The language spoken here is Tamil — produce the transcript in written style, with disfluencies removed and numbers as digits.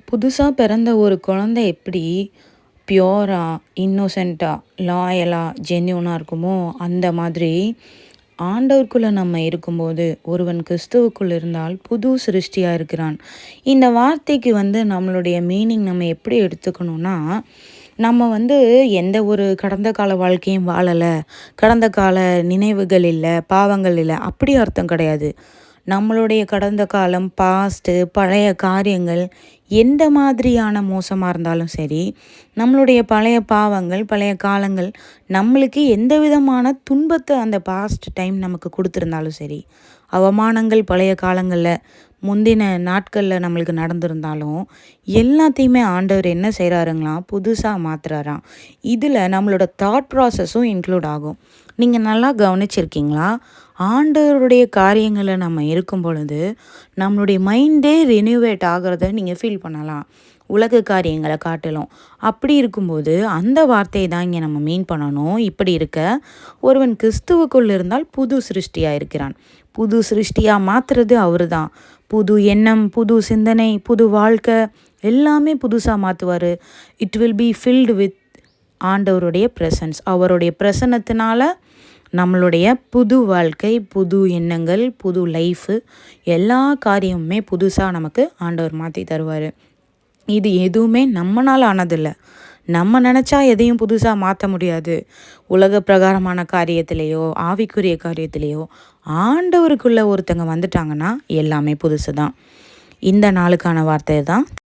புதுசா பிறந்த ஒரு குழந்தை எப்படி பியூரா, இன்னோசென்ட்டா, லாயலா, ஜென்யூனா இருக்குமோ, அந்த மாதிரி ஆண்டவருக்குள்ள நம்ம இருக்கும்போது, ஒருவன் கிறிஸ்துவுக்குள் இருந்தால் புது சிருஷ்டியா இருக்கிறான். இந்த வார்த்தைக்கு நம்மளுடைய மீனிங் நம்ம எப்படி எடுத்துக்கணும்னா, நம்ம எந்த ஒரு கடந்த கால வாழ்க்கையும் வாழல, கடந்த கால நினைவுகள் இல்ல, பாவங்கள் இல்ல, அப்படி அர்த்தம் கிடையாது. நம்மளுடைய கடந்த காலம், பாஸ்ட்டு, பழைய காரியங்கள் எந்த மாதிரியான மோசமா இருந்தாலும் சரி, நம்மளுடைய பழைய பாவங்கள், பழைய காலங்கள் நம்மளுக்கு எந்த விதமான துன்பத்த அந்த பாஸ்ட் டைம் நமக்கு குடுத்திருந்தாலும் சரி, அவமானங்கள் பழைய காலங்கள்ல, முந்தின நாட்கள்ல நம்மளுக்கு நடந்திருந்தாலும், எல்லாத்தையுமே ஆண்டவர் என்ன செய்றாருங்களாம், புதுசா மாத்துறாராம். இதுல நம்மளோட தாட் ப்ராசஸும் இன்க்ளூட் ஆகும். நீங்க நல்லா கவனிச்சிருக்கீங்களா? ஆண்டவருடைய காரியங்கள்ல நம்ம இருக்கும் பொழுது, நம்மளுடைய மைண்டே ரினிவேட் ஆகுறத நீங்க ஃபீல் பண்ணலாம். உலக காரியங்கள காட்டிலும். அப்படி இருக்கும்போது, அந்த வார்த்தைய தான் இங்க நம்ம மீன் பண்ணணும். இப்படி இருக்க, ஒருவன் கிறிஸ்துவுக்குள் இருந்தால் புது சிருஷ்டியா இருக்கிறான். புது சிருஷ்டியா மாத்துறது அவரு தான். புது எண்ணம், புது சிந்தனை, புது வாழ்க்கை எல்லாமே புதுசா மாத்துவாரு. It will be filled with ஆண்டவருடைய பிரசன்ஸ். அவருடைய பிரசன்னத்தினால நம்மளுடைய புது வாழ்க்கை, புது எண்ணங்கள், புது லைஃபு எல்லா காரியமுமே புதுசா நமக்கு ஆண்டவர் மாத்தி தருவாரு. இது எதுவுமே நம்மனால ஆனதில்ல. நம்ம நெனச்சா எதையும் புதுசா மாத்த முடியாது. உலக பிரகாரமான காரியத்திலேயோ, ஆவிக்குரிய காரியத்திலேயோ, ஆண்டவருக்குள்ள ஒருத்தங்க வந்துட்டாங்கன்னா, எல்லாமே புதுசு தான். இந்த நாளுக்கான வார்த்தை தான்.